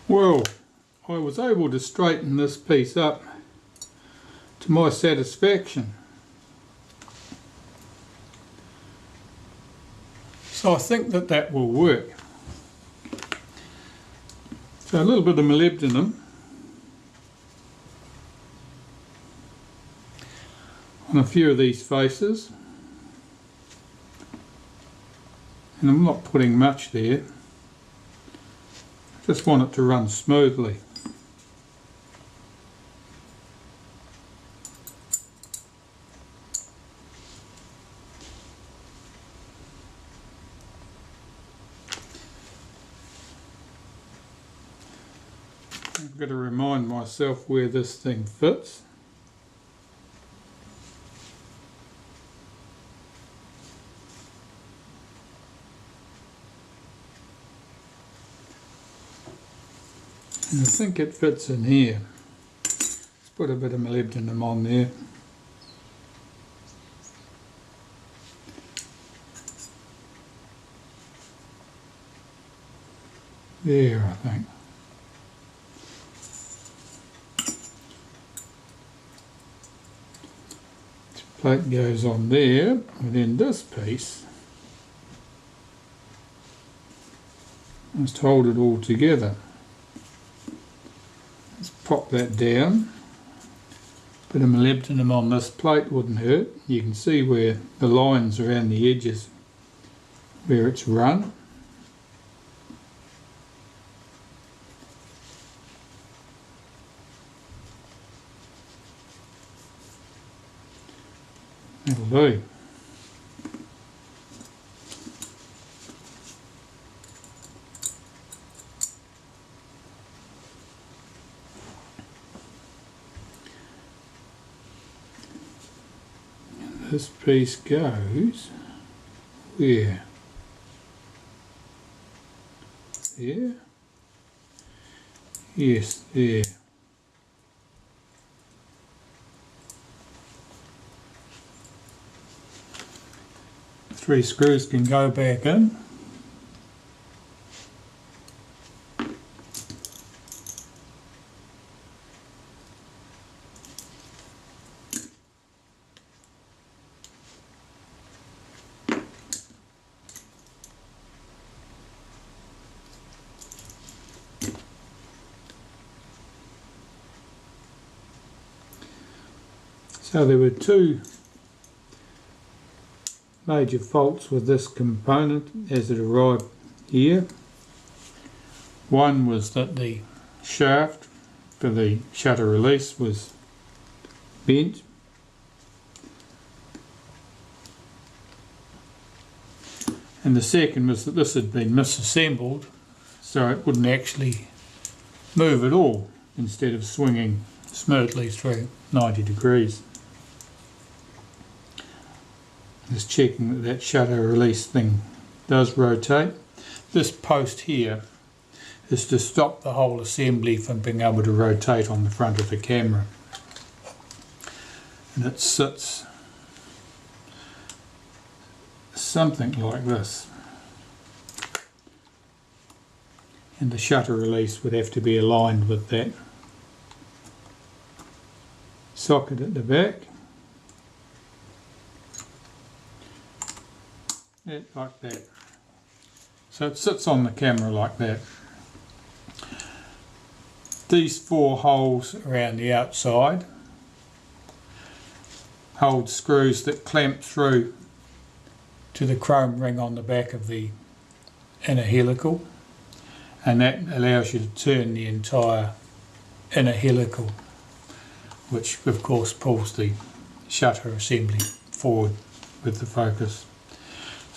Well, I was able to straighten this piece up to my satisfaction. So I think that that will work. So a little bit of molybdenum on a few of these faces, and I'm not putting much there, just want it to run smoothly. I've got to remind myself where this thing fits. And I think it fits in here. Let's put a bit of molybdenum on there. There, I think. This plate goes on there, and then this piece, just hold it all together. Let's pop that down. Bit of molybdenum on this plate wouldn't hurt. You can see where the lines around the edges where it's run. That'll do. This piece goes where? There? Yes, there. Three screws can go back in. So there were two major faults with this component as it arrived here. One was that the shaft for the shutter release was bent. And the second was that this had been misassembled, so it wouldn't actually move at all instead of swinging smoothly through 90 degrees. Just checking that that shutter release thing does rotate. This post here is to stop the whole assembly from being able to rotate on the front of the camera. And it sits something like this. And the shutter release would have to be aligned with that socket at the back. Yeah, like that. So it sits on the camera like that. These four holes around the outside hold screws that clamp through to the chrome ring on the back of the inner helical, and that allows you to turn the entire inner helical, which of course pulls the shutter assembly forward with the focus.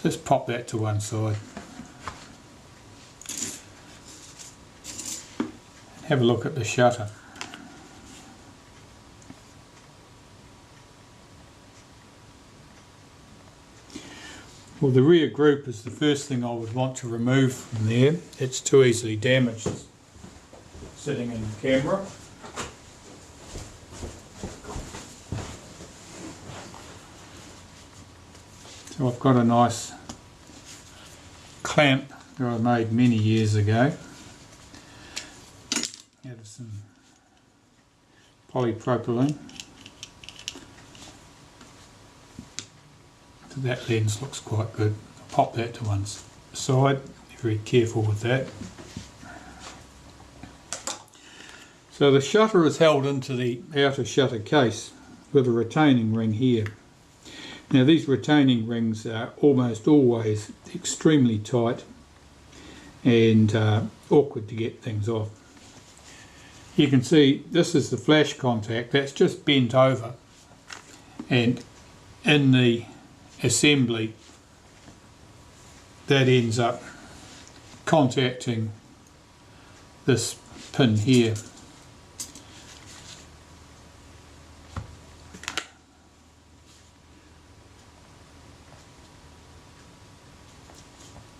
Let's pop that to one side. Have a look at the shutter. Well, the rear group is the first thing I would want to remove from there. It's too easily damaged sitting in the camera. So I've got a nice clamp that I made many years ago. Add some polypropylene. So that lens looks quite good. I'll pop that to one side. Be very careful with that. So the shutter is held into the outer shutter case with a retaining ring here. Now these retaining rings are almost always extremely tight and awkward to get things off. You can see this is the flash contact, that's just bent over, and in the assembly that ends up contacting this pin here.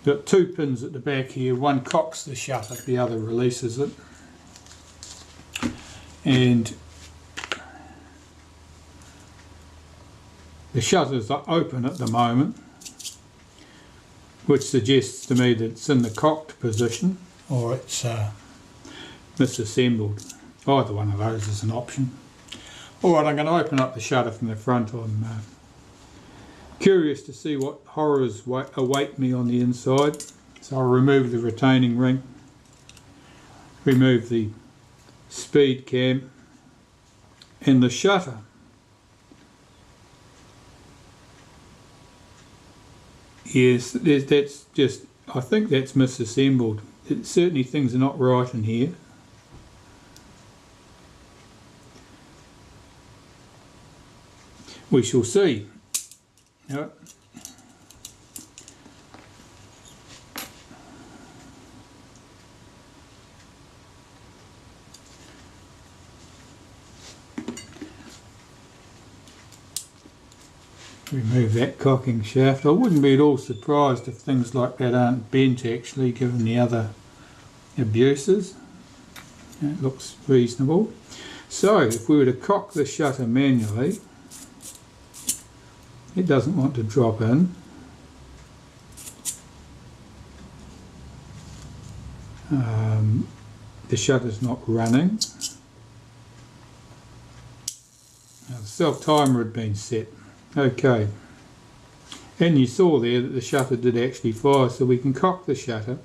Got two pins at the back here, one cocks the shutter, the other releases it. And the shutters are open at the moment, which suggests to me that it's in the cocked position or it's misassembled. Either one of those is an option. Alright, I'm going to open up the shutter from the front. I'm curious to see what horrors await me on the inside. So I'll remove the retaining ring, remove the speed cam and the shutter. Yes, that's just, I think that's misassembled. Certainly things are not right in here. We shall see. Yep. Remove that cocking shaft. I wouldn't be at all surprised if things like that aren't bent actually, given the other abuses. It looks reasonable. So if we were to cock the shutter manually, it doesn't want to drop in. The shutter's not running. Now the self-timer had been set. Okay, and you saw there that the shutter did actually fire, so we can cock the shutter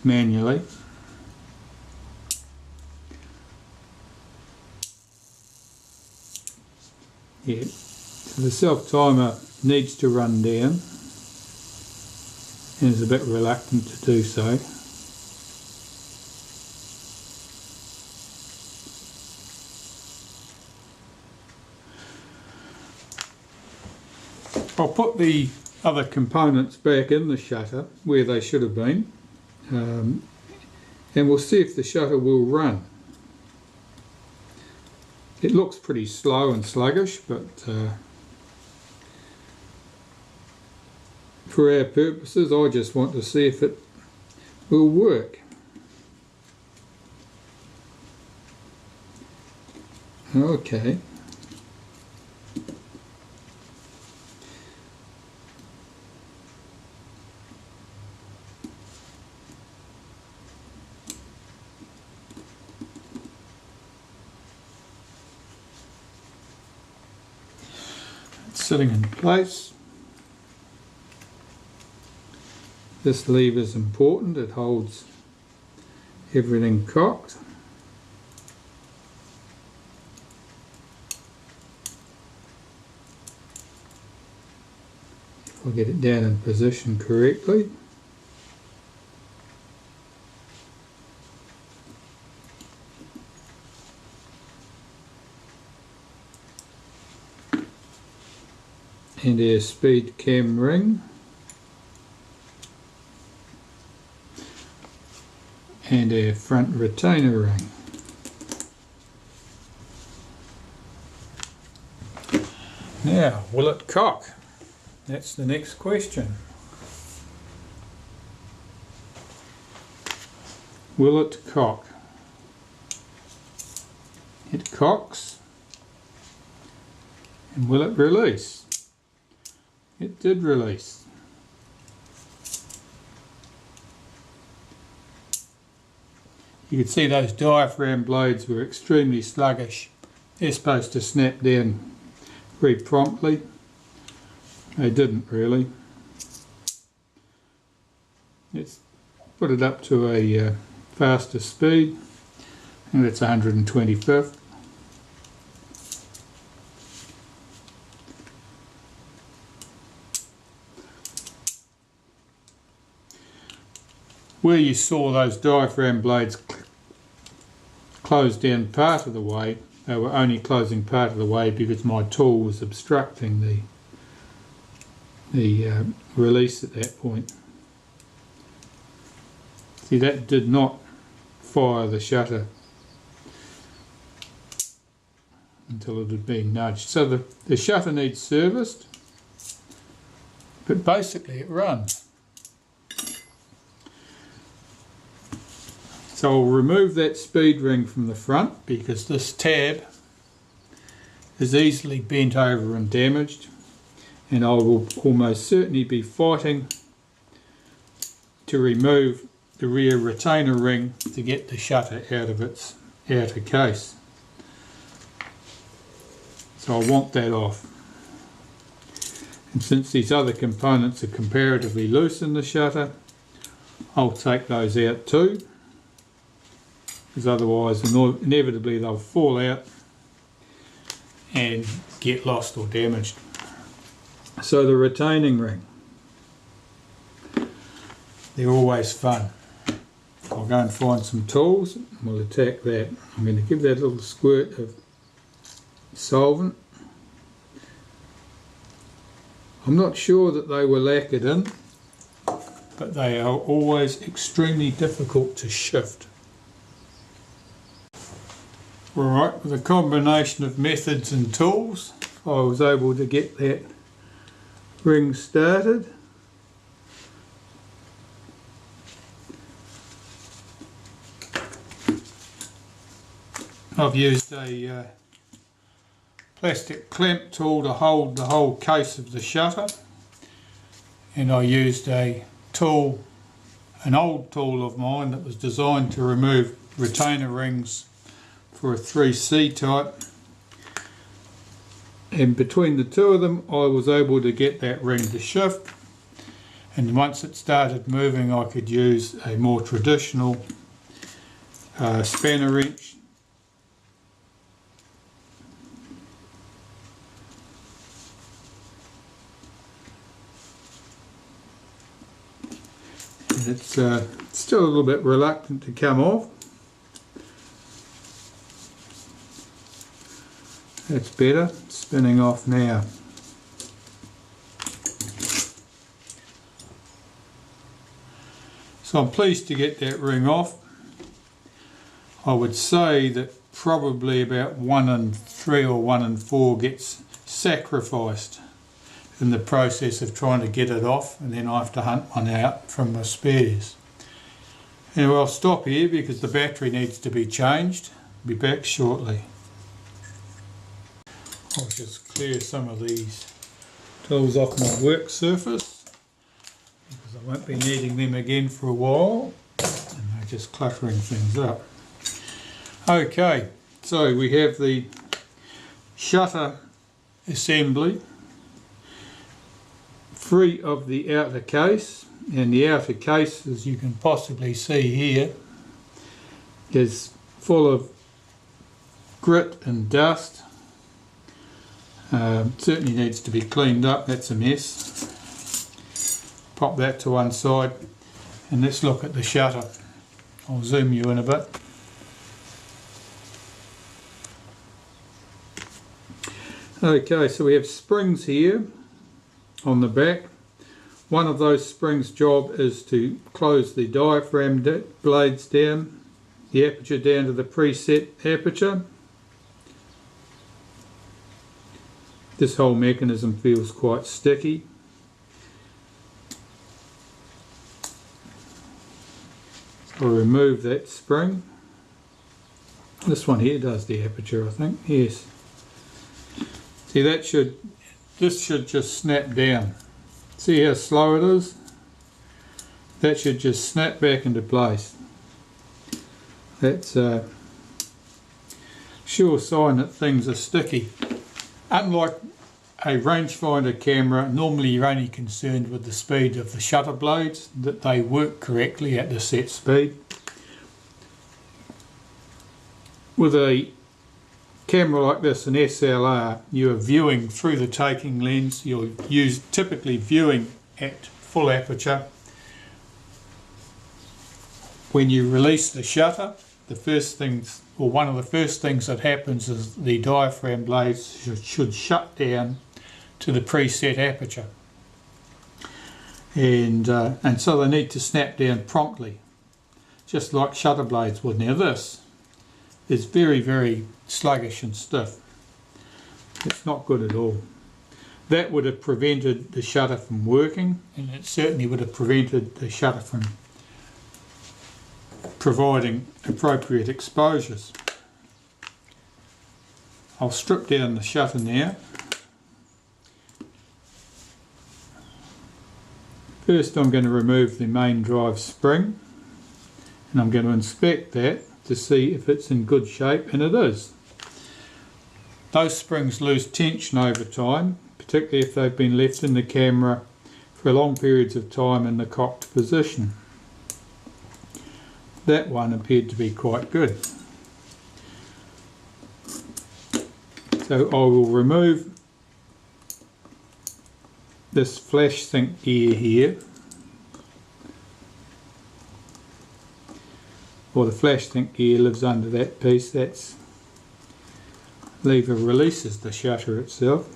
manually. Yeah, so the self-timer needs to run down and is a bit reluctant to do so. I'll put the other components back in the shutter where they should have been, and we'll see if the shutter will run. It looks pretty slow and sluggish, but for our purposes I just want to see if it will work. Okay. Sitting in place. This lever is important, it holds everything cocked. If I get it down in position correctly. And our speed cam ring and our front retainer ring. Now, will it cock? That's the next question. Will it cock? It cocks. And will it release? It did release. You could see those diaphragm blades were extremely sluggish. They're supposed to snap down very promptly. They didn't really. Let's put it up to a faster speed. I think that's 125th. Where you saw those diaphragm blades close down part of the way, they were only closing part of the way because my tool was obstructing the release at that point. See, that did not fire the shutter until it had been nudged. So the shutter needs serviced, but basically it runs. So I'll remove that speed ring from the front because this tab is easily bent over and damaged, and I will almost certainly be fighting to remove the rear retainer ring to get the shutter out of its outer case. So I want that off. And since these other components are comparatively loose in the shutter, I'll take those out too, because otherwise inevitably they'll fall out and get lost or damaged. So the retaining ring, they're always fun. I'll go and find some tools and we'll attack that. I'm going to give that a little squirt of solvent. I'm not sure that they were lacquered in, but they are always extremely difficult to shift. Alright, with a combination of methods and tools, I was able to get that ring started. I've used a plastic clamp tool to hold the whole case of the shutter, and I used a tool, an old tool of mine that was designed to remove retainer rings for a 3C type, and between the two of them I was able to get that ring to shift, and once it started moving I could use a more traditional spanner wrench and it's still a little bit reluctant to come off. That's better, it's spinning off now. So I'm pleased to get that ring off. I would say that probably about 1 in 3 or 1 in 4 gets sacrificed in the process of trying to get it off, and then I have to hunt one out from the spares. Anyway, I'll stop here because the battery needs to be changed. I'll be back shortly. I'll just clear some of these tools off my work surface because I won't be needing them again for a while, and they're just cluttering things up. Okay, so we have the shutter assembly free of the outer case, and the outer case, as you can possibly see here, is full of grit and dust. Certainly needs to be cleaned up, that's a mess. Pop that to one side and let's look at the shutter. I'll zoom you in a bit. Okay, so we have springs here on the back. One of those springs' job is to close the diaphragm blades down, the aperture down to the preset aperture. This whole mechanism feels quite sticky. So I'll remove that spring. This one here does the aperture, I think, yes. See, this should just snap down. See how slow it is? That should just snap back into place. That's a sure sign that things are sticky. Unlike a rangefinder camera, normally you're only concerned with the speed of the shutter blades, that they work correctly at the set speed. With a camera like this, an SLR, you are viewing through the taking lens. You're typically viewing at full aperture. When you release the shutter, one of the first things that happens is the diaphragm blades should shut down to the preset aperture, and so they need to snap down promptly, just like shutter blades would. Now this is very, very sluggish and stiff. It's not good at all. That would have prevented the shutter from working, and it certainly would have prevented the shutter from providing appropriate exposures. I'll strip down the shutter now. First I'm going to remove the main drive spring, and I'm going to inspect that to see if it's in good shape, and it is. Those springs lose tension over time, particularly if they've been left in the camera for long periods of time in the cocked position. That one appeared to be quite good. So I will remove this flash sync gear here, or the flash sync gear lives under that piece. That's lever releases the shutter itself.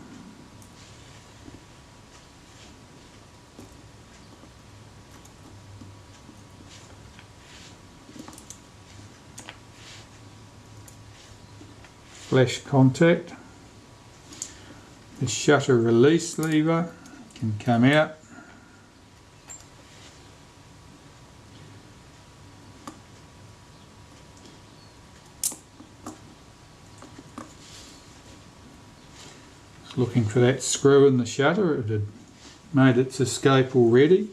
Flash contact. The shutter release lever can come out. Just looking for that screw in the shutter. It had made its escape already.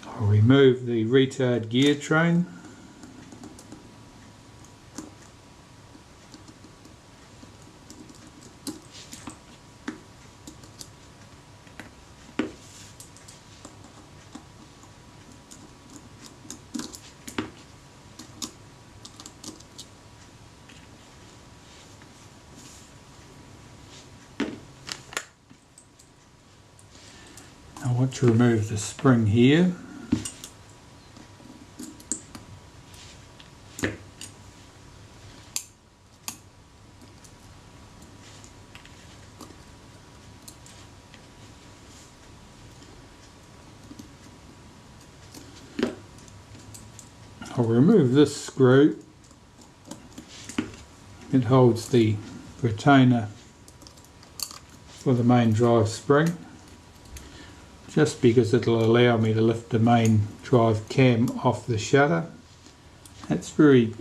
I'll remove the retard gear train. I want to remove the spring here. I'll remove this screw. It holds the retainer for the main drive spring, just because it'll allow me to lift the main drive cam off the shutter. That's very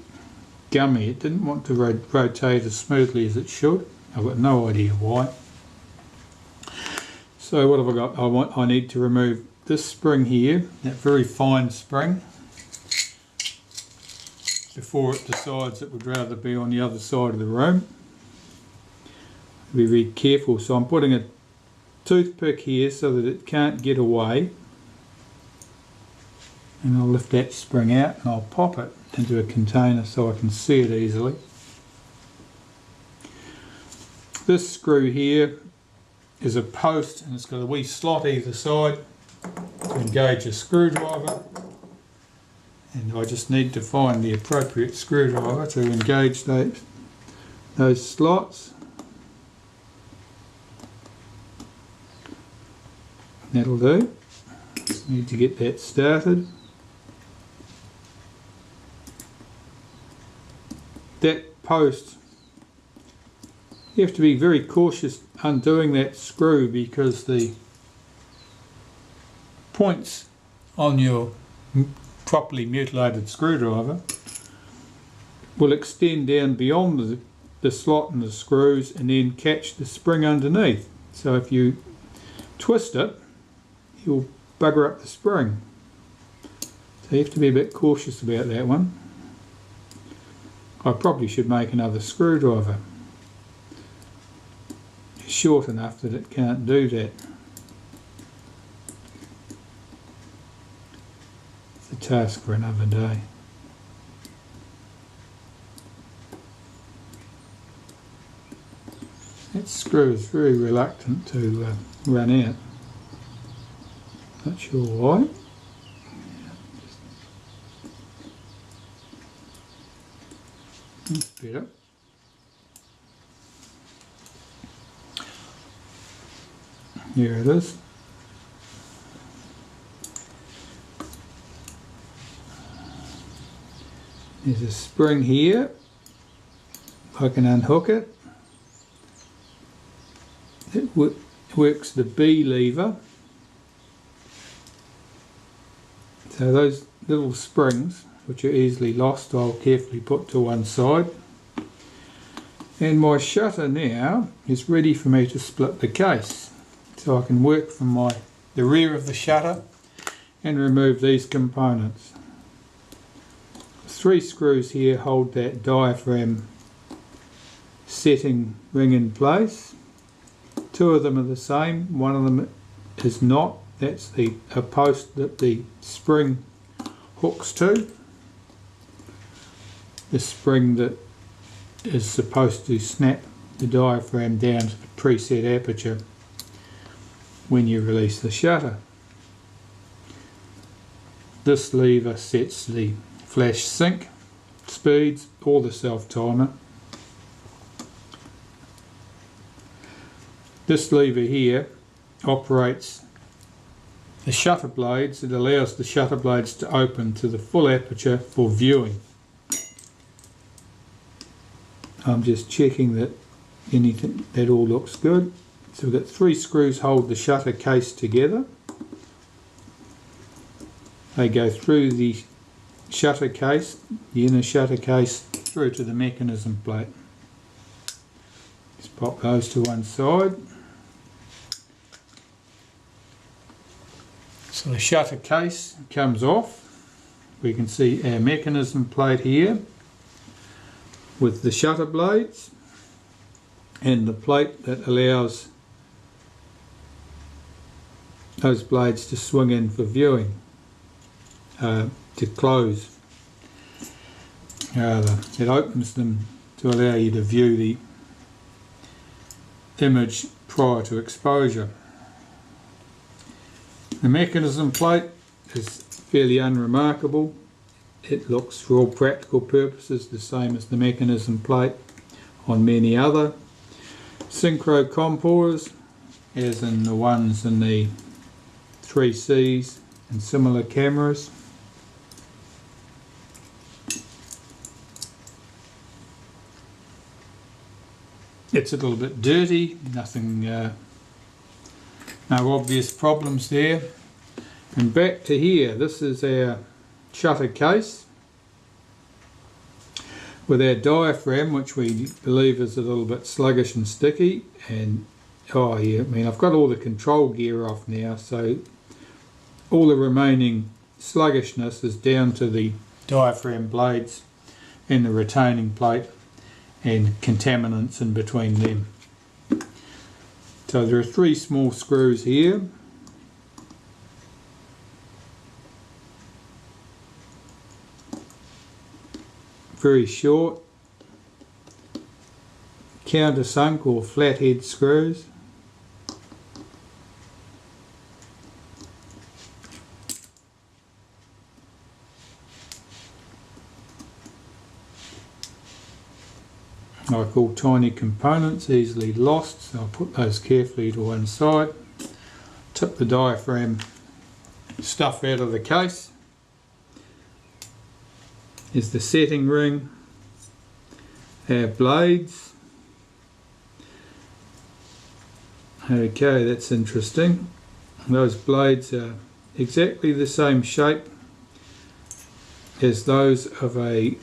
gummy. It didn't want to rotate as smoothly as it should. I've got no idea why. So what have I got? I need to remove this spring here, that very fine spring, before it decides it would rather be on the other side of the room. Be very careful. So I'm putting a toothpick here so that it can't get away, and I'll lift that spring out and I'll pop it into a container so I can see it easily. This screw here is a post, and it's got a wee slot either side to engage a screwdriver, and I just need to find the appropriate screwdriver to engage those slots. That'll do. Just need to get that started. That post, you have to be very cautious undoing that screw, because the points on your properly mutilated screwdriver will extend down beyond the slot and the screws and then catch the spring underneath. So if you twist it, you'll bugger up the spring. So you have to be a bit cautious about that one. I probably should make another screwdriver. It's short enough that it can't do that. It's a task for another day. That screw is very reluctant to run out. Not sure why. That's better. Here it is. There's a spring here. I can unhook it. It works the B lever. So those little springs, which are easily lost, I'll carefully put to one side. And my shutter now is ready for me to split the case. So I can work from the rear of the shutter and remove these components. 3 screws here hold that diaphragm setting ring in place. 2 of them are the same, one of them is not. That's a post that the spring hooks to. The spring that is supposed to snap the diaphragm down to the preset aperture when you release the shutter. This lever sets the flash sync speeds or the self timer. This lever here operates the shutter blades. It allows the shutter blades to open to the full aperture for viewing. I'm just checking that that all looks good. So we've got 3 screws hold the shutter case together. They go through the shutter case, the inner shutter case, through to the mechanism plate. Just pop those to one side. So the shutter case comes off. We can see our mechanism plate here with the shutter blades and the plate that allows those blades to swing in for viewing, to close. It opens them to allow you to view the image prior to exposure. The mechanism plate is fairly unremarkable. It looks, for all practical purposes, the same as the mechanism plate on many other synchro compors, as in the ones in the 3Cs and similar cameras. It's a little bit dirty, nothing, no obvious problems there. And back to here, this is our shutter case with our diaphragm, which we believe is a little bit sluggish and sticky. And oh yeah, I mean, I've got all the control gear off now, so all the remaining sluggishness is down to the diaphragm blades and the retaining plate and contaminants in between them. So there are 3 small screws here. Very short countersunk or flathead screws. Like all tiny components, easily lost, so I'll put those carefully to one side. Tip the diaphragm stuff out of the case. Here's the setting ring, our blades. Okay, that's interesting. Those blades are exactly the same shape as those of a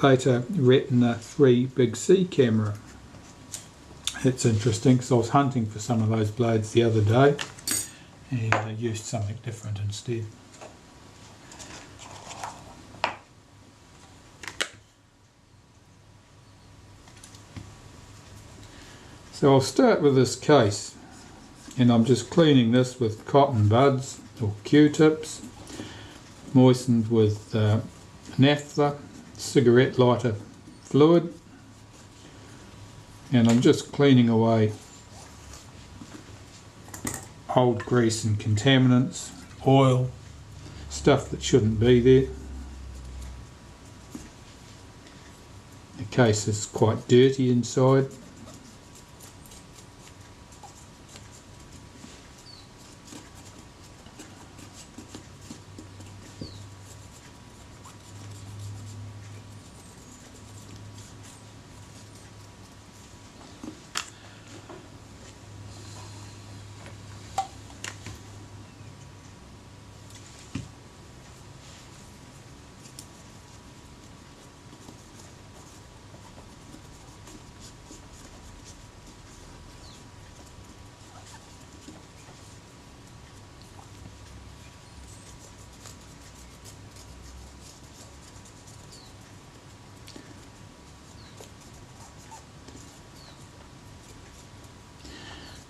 Kodak Retina 3 Big C camera. It's interesting because I was hunting for some of those blades the other day and I used something different instead. So I'll start with this case, and I'm just cleaning this with cotton buds or Q-tips, moistened with naphtha, cigarette lighter fluid, and I'm just cleaning away old grease and contaminants, oil, stuff that shouldn't be there. The case is quite dirty inside.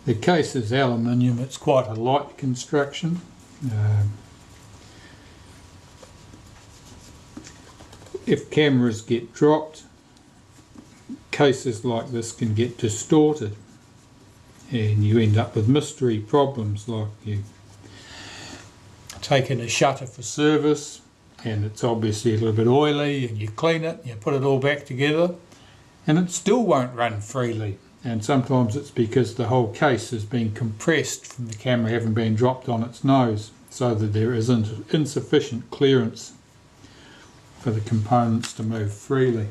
The case is aluminium, it's quite a light construction. If cameras get dropped, cases like this can get distorted and you end up with mystery problems, like you take in a shutter for service and it's obviously a little bit oily, and you clean it, you put it all back together and it still won't run freely. And sometimes it's because the whole case has been compressed from the camera having been dropped on its nose, so that there is insufficient clearance for the components to move freely.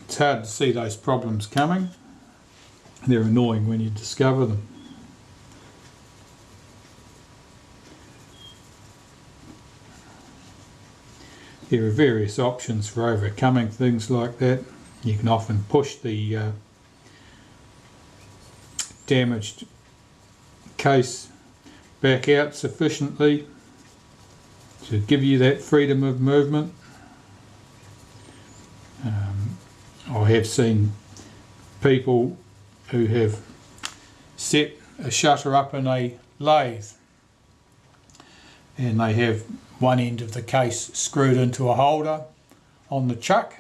It's hard to see those problems coming. They're annoying when you discover them. There are various options for overcoming things like that. You can often push the damaged case back out sufficiently to give you that freedom of movement. I have seen people who have set a shutter up in a lathe and they have one end of the case screwed into a holder on the chuck,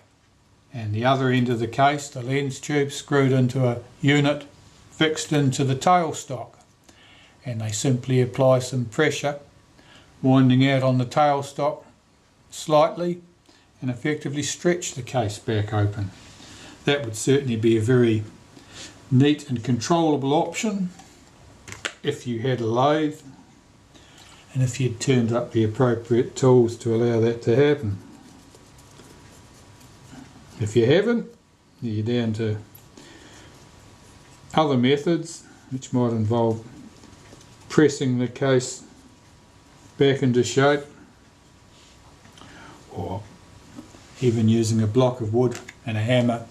and the other end of the case, the lens tube, screwed into a unit fixed into the tailstock, and they simply apply some pressure, winding out on the tailstock slightly, and effectively stretch the case back open. That would certainly be a very neat and controllable option if you had a lathe and if you'd turned up the appropriate tools to allow that to happen. If you haven't, you're down to other methods which might involve pressing the case back into shape, or even using a block of wood and a hammer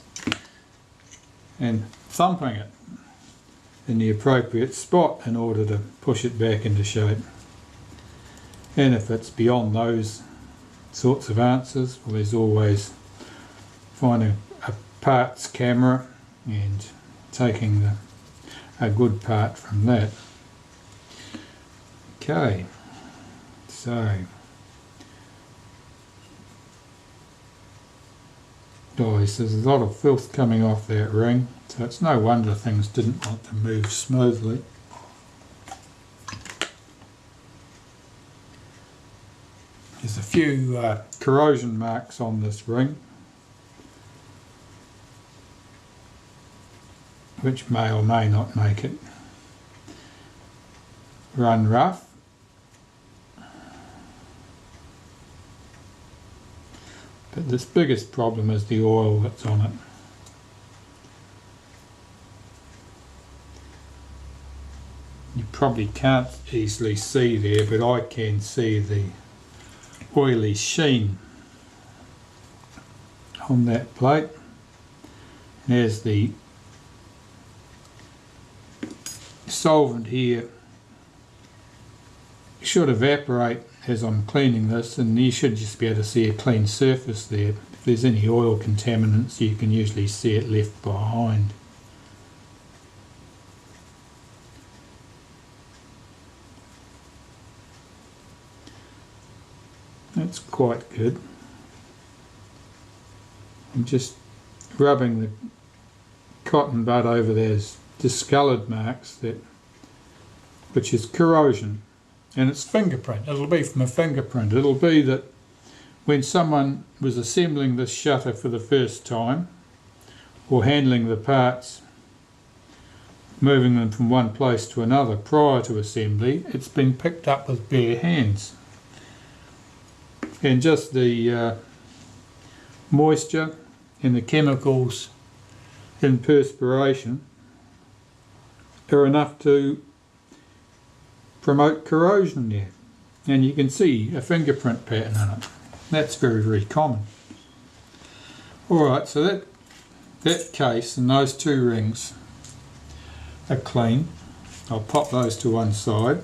and thumping it in the appropriate spot in order to push it back into shape. And if it's beyond those sorts of answers, well, there's always finding a parts camera and taking a good part from that. Okay, so guys, there's a lot of filth coming off that ring, so it's no wonder things didn't want to move smoothly. There's a few corrosion marks on this ring, which may or may not make it run rough. But this biggest problem is the oil that's on it. You probably can't easily see there, but I can see the oily sheen on that plate. And as the solvent here should evaporate as I'm cleaning this, and you should just be able to see a clean surface there. If there's any oil contaminants, you can usually see it left behind. That's quite good. I'm just rubbing the cotton bud over those discoloured marks, which is corrosion, and it's fingerprint. It'll be from a fingerprint. It'll be that when someone was assembling this shutter for the first time, or handling the parts, moving them from one place to another prior to assembly, it's been picked up with bare hands. And just the moisture and the chemicals in perspiration are enough to promote corrosion there. And you can see a fingerprint pattern in it. That's very, very common. Alright, so that case and those two rings are clean. I'll pop those to one side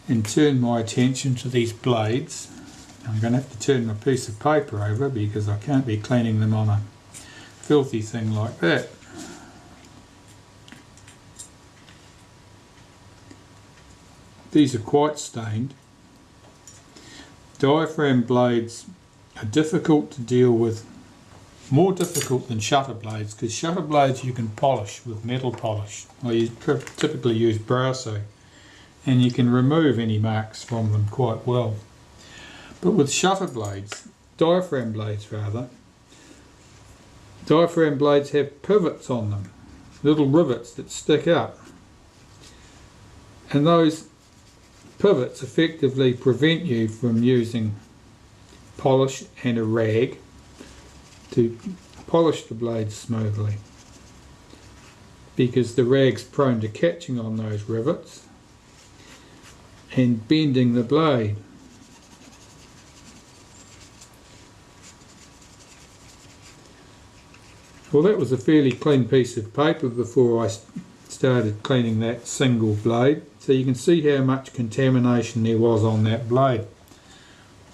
and turn my attention to these blades. I'm going to have to turn my piece of paper over because I can't be cleaning them on a filthy thing like that. These are quite stained. Diaphragm blades are difficult to deal with, more difficult than shutter blades, because shutter blades you can polish with metal polish, or you typically use Brasso, and you can remove any marks from them quite well. But with shutter blades, diaphragm blades rather, diaphragm blades have pivots on them, little rivets that stick up, and those pivots effectively prevent you from using polish and a rag to polish the blades smoothly, because the rag's prone to catching on those rivets and bending the blade. Well, that was a fairly clean piece of paper before I started cleaning that single blade, so you can see how much contamination there was on that blade.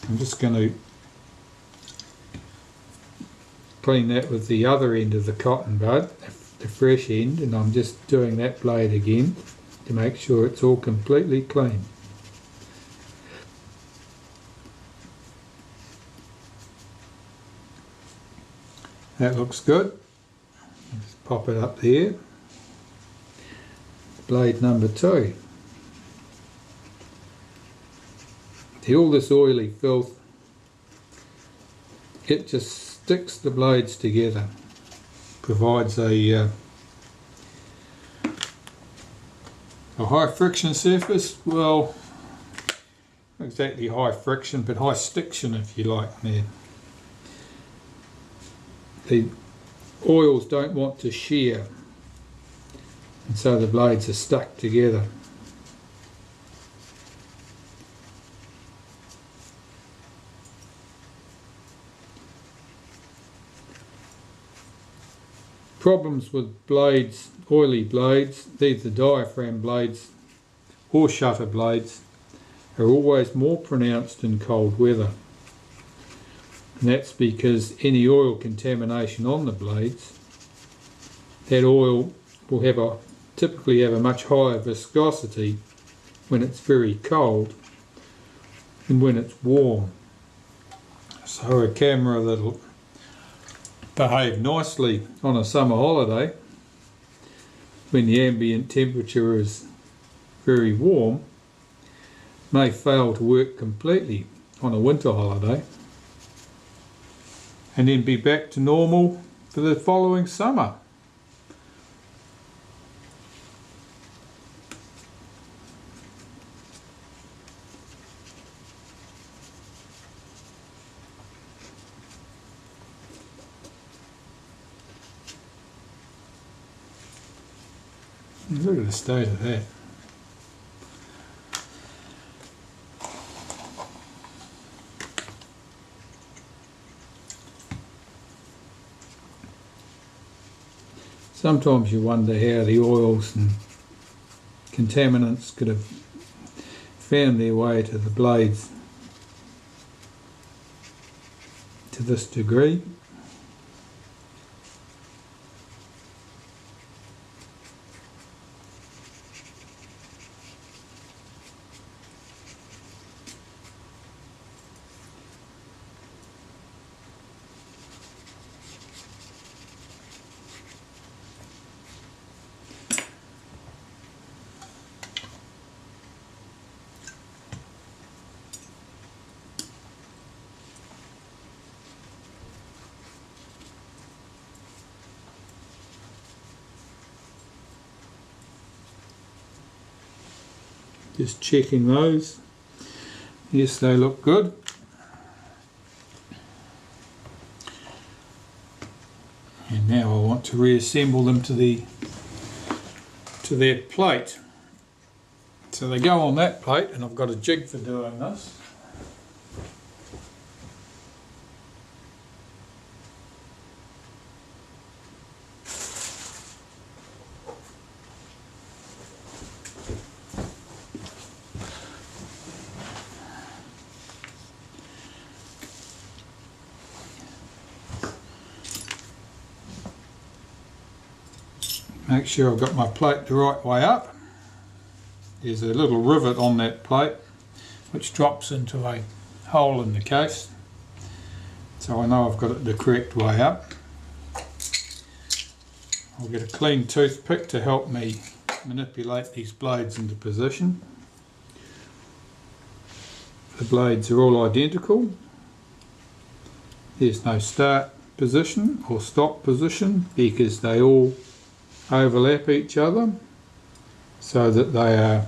I'm just going to clean that with the other end of the cotton bud, the fresh end, and I'm just doing that blade again to make sure it's all completely clean. That looks good. Just pop it up there. Blade number 2. See, all this oily filth, it just sticks the blades together, provides a high friction surface. Well, not exactly high friction, but high stiction if you like there. The oils don't want to shear, and so the blades are stuck together. Problems with blades, oily blades, either diaphragm blades or shutter blades, are always more pronounced in cold weather. And that's because any oil contamination on the blades, that oil will typically have a much higher viscosity when it's very cold than when it's warm. So a camera that'll behave nicely on a summer holiday when the ambient temperature is very warm may fail to work completely on a winter holiday, and then be back to normal for the following summer. Look at the state of that. Sometimes you wonder how the oils and contaminants could have found their way to the blades to this degree. Just checking those. Yes, they look good. And now I want to reassemble them to their plate. So they go on that plate, and I've got a jig for doing this. Make sure I've got my plate the right way up. There's a little rivet on that plate which drops into a hole in the case, so I know I've got it the correct way up. I'll get a clean toothpick to help me manipulate these blades into position. The blades are all identical. There's no start position or stop position because they all overlap each other, so that they are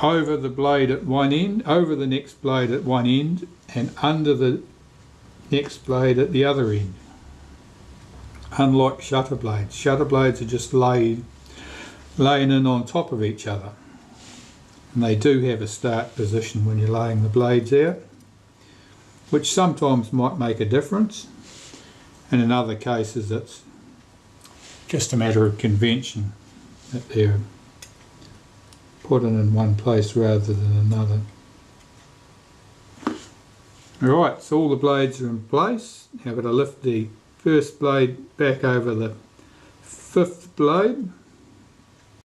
over the blade at one end, over the next blade at one end, and under the next blade at the other end. Unlike shutter blades. Shutter blades are just laying in on top of each other, and they do have a start position when you're laying the blades out, which sometimes might make a difference, and in other cases it's just a matter of convention that they're put in one place rather than another. Alright, so all the blades are in place. Now I've got to lift the first blade back over the fifth blade,